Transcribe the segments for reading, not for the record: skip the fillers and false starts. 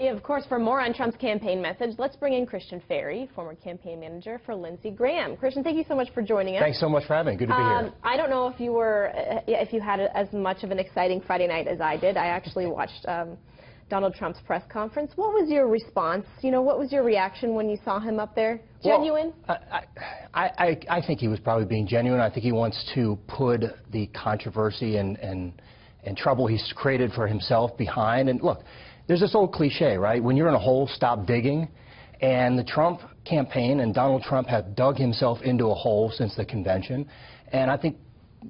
Of course, for more on Trump's campaign message, let's bring in Christian Ferry, former campaign manager for Lindsey Graham. Christian, thank you so much for joining us. Thanks so much for having me. Good to be here. I don't know if you had as much of an exciting Friday night as I did. I actually watched Donald Trump's press conference. What was your response? You know, what was your reaction when you saw him up there? Genuine? Well, I think he was probably being genuine. I think he wants to put the controversy and trouble he's created for himself behind. And look, there's this old cliche, right? When you're in a hole, stop digging. And the Trump campaign and Donald Trump have dug himself into a hole since the convention. And I think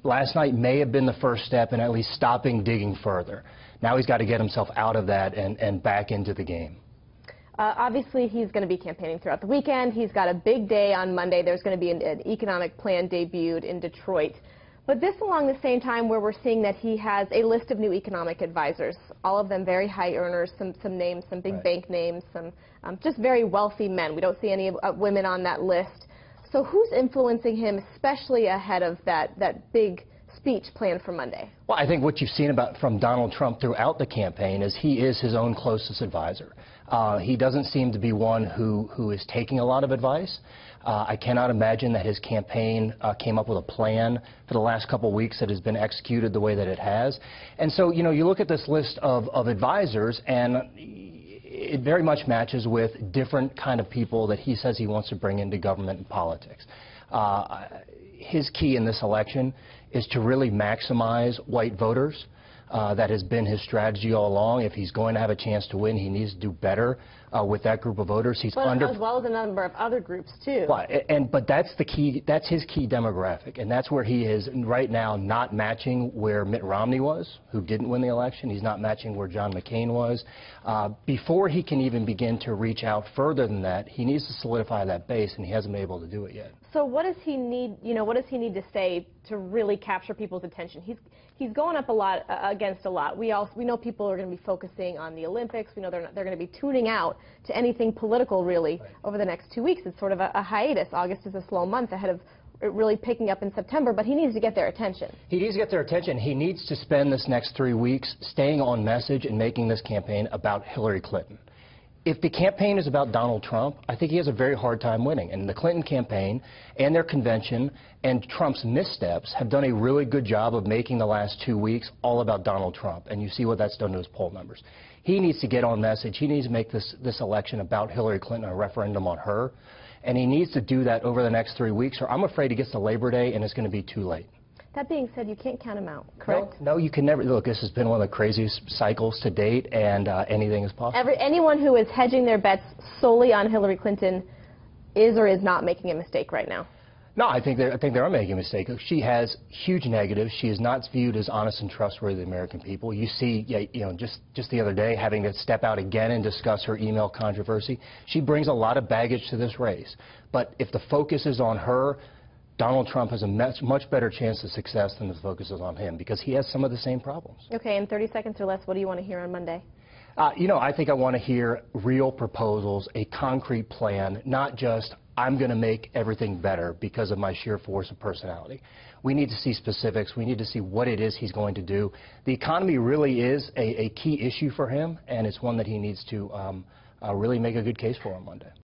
last night may have been the first step in at least stopping digging further. Now he's got to get himself out of that and back into the game. Obviously, he's going to be campaigning throughout the weekend. He's got a big day on Monday. There's going to be an economic plan debuted in Detroit. But this along the same time where we're seeing that he has a list of new economic advisors, all of them very high earners, some names, some big bank names, some just very wealthy men. We don't see any women on that list. So who's influencing him, especially ahead of that big speech planned for Monday? Well, I think what you've seen from Donald Trump throughout the campaign is he is his own closest advisor. He doesn't seem to be one who is taking a lot of advice. I cannot imagine that his campaign came up with a plan for the last couple of weeks that has been executed the way that it has. And so, you know, you look at this list of advisors, and it very much matches with different kind of people that he says he wants to bring into government and politics. His key in this election is to really maximize white voters. That has been his strategy all along. If he's going to have a chance to win, he needs to do better with that group of voters. As well as a number of other groups too. But that's the key. That's his key demographic, and that's where he is right now, not matching where Mitt Romney was, who didn't win the election. He's not matching where John McCain was. Before he can even begin to reach out further than that, he needs to solidify that base, and he hasn't been able to do it yet. So what does he need? You know, what does he need to say to really capture people's attention? He's going up a lot against a lot. We know people are going to be focusing on the Olympics. We know they're going to be tuning out to anything political really over the next 2 weeks. It's sort of a hiatus. August is a slow month ahead of it really picking up in September, but he needs to get their attention. He needs to get their attention. He needs to spend this next 3 weeks staying on message and making this campaign about Hillary Clinton. If the campaign is about Donald Trump, I think he has a very hard time winning. And the Clinton campaign and their convention and Trump's missteps have done a really good job of making the last 2 weeks all about Donald Trump. And you see what that's done to his poll numbers. He needs to get on message. He needs to make this election about Hillary Clinton, a referendum on her. And he needs to do that over the next 3 weeks, or I'm afraid he gets to Labor Day and it's going to be too late. That being said, you can't count him out, correct? No, you can never. Look, this has been one of the craziest cycles to date, and anything is possible. Anyone who is hedging their bets solely on Hillary Clinton is or is not making a mistake right now. No, I think they are making a mistake. She has huge negatives. She is not viewed as honest and trustworthy to the American people. You see, you know, just the other day, having to step out again and discuss her email controversy. She brings a lot of baggage to this race. But if the focus is on her, Donald Trump has a much better chance of success than the focus is on him, because he has some of the same problems. Okay, in 30 seconds or less, what do you want to hear on Monday? You know, I think I want to hear real proposals, a concrete plan, not just, I'm going to make everything better because of my sheer force of personality. We need to see specifics. We need to see what it is he's going to do. The economy really is a key issue for him, and it's one that he needs to really make a good case for on Monday.